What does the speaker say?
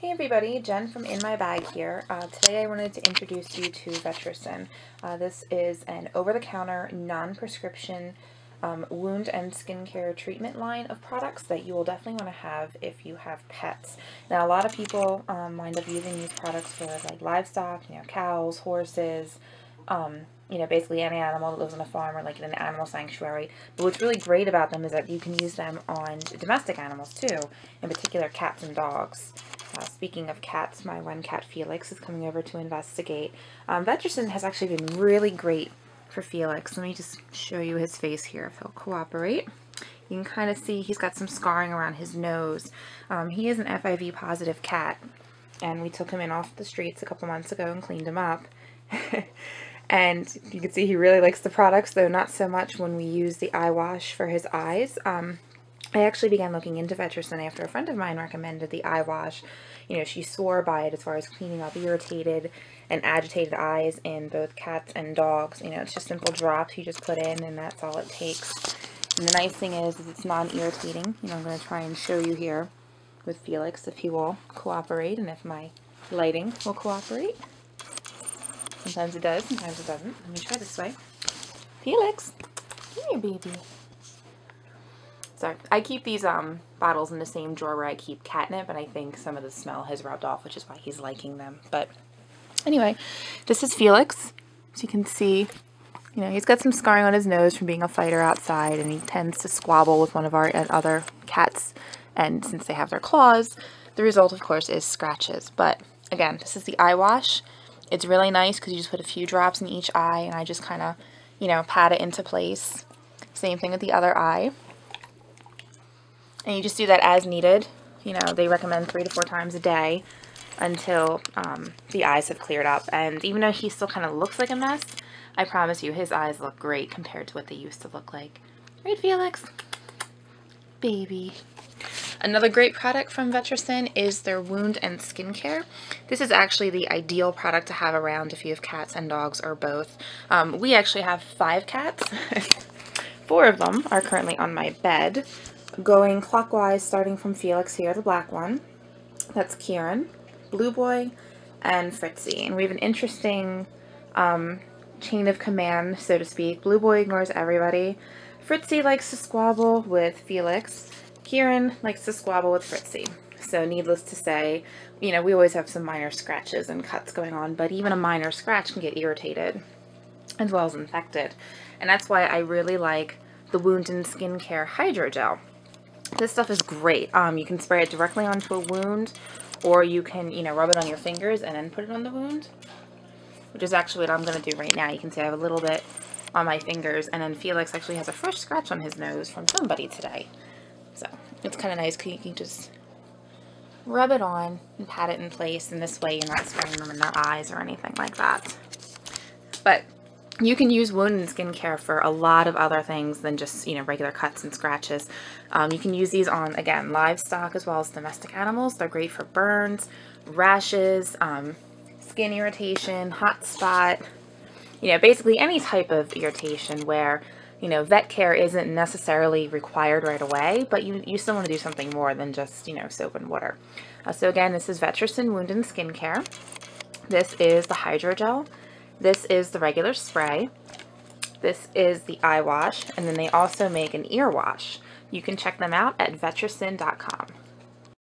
Hey everybody, Jen from In My Bag here. Today I wanted to introduce you to Vetericyn. This is an over-the-counter, non-prescription wound and skincare treatment line of products that you will definitely want to have if you have pets. Now a lot of people wind up using these products for like livestock, cows, horses, basically any animal that lives on a farm or like in an animal sanctuary. But what's really great about them is that you can use them on domestic animals too, in particular cats and dogs. Speaking of cats, my one cat Felix is coming over to investigate. Vetericyn has actually been really great for Felix. Let me just show you his face here if he'll cooperate. You can kind of see he's got some scarring around his nose. He is an FIV positive cat, and we took him in off the streets a couple months ago and cleaned him up. And you can see he really likes the products, though not so much when we use the eye wash for his eyes. I actually began looking into Vetericyn after a friend of mine recommended the eye wash. She swore by it as far as cleaning up irritated and agitated eyes in both cats and dogs. It's just simple drops you just put in, and that's all it takes. And the nice thing is it's non-irritating. I'm going to try and show you here with Felix if he will cooperate and if my lighting will cooperate. Sometimes it does, sometimes it doesn't. Let me try this way. Felix, come here, baby. Sorry, I keep these bottles in the same drawer where I keep catnip, and I think some of the smell has rubbed off, which is why he's liking them. But anyway, this is Felix. As you can see, he's got some scarring on his nose from being a fighter outside, and he tends to squabble with one of our other cats. And since they have their claws, the result, of course, is scratches. But again, this is the eye wash. It's really nice because you just put a few drops in each eye, and I just kind of, pat it into place. Same thing with the other eye. And you just do that as needed. They recommend 3 to 4 times a day until the eyes have cleared up. And even though he still kind of looks like a mess, I promise you his eyes look great compared to what they used to look like. Right, Felix? Baby. Another great product from Vetericyn is their wound and skincare. This is actually the ideal product to have around if you have cats and dogs or both. We actually have 5 cats. 4 of them are currently on my bed. Going clockwise, starting from Felix here, the black one. That's Kieran, Blue Boy, and Fritzy. And we have an interesting chain of command, so to speak. Blue Boy ignores everybody. Fritzy likes to squabble with Felix. Kieran likes to squabble with Fritzy. So needless to say, we always have some minor scratches and cuts going on, but even a minor scratch can get irritated as well as infected. And that's why I really like the Wound and Skincare Hydrogel. This stuff is great. You can spray it directly onto a wound, or you can, rub it on your fingers and then put it on the wound, which is actually what I'm going to do right now. You can see I have a little bit on my fingers, and then Felix actually has a fresh scratch on his nose from somebody today. So it's kind of nice because you can just rub it on and pat it in place, and this way you're not spraying them in their eyes or anything like that. But you can use wound and skincare for a lot of other things than just, regular cuts and scratches. You can use these on, again, livestock as well as domestic animals. They're great for burns, rashes, skin irritation, hot spot, basically any type of irritation where, vet care isn't necessarily required right away, but you still want to do something more than just, soap and water. So again, this is Vetericyn Wound and Skincare. This is the Hydrogel. This is the regular spray. This is the eye wash, and then they also make an ear wash. You can check them out at vetericyn.com.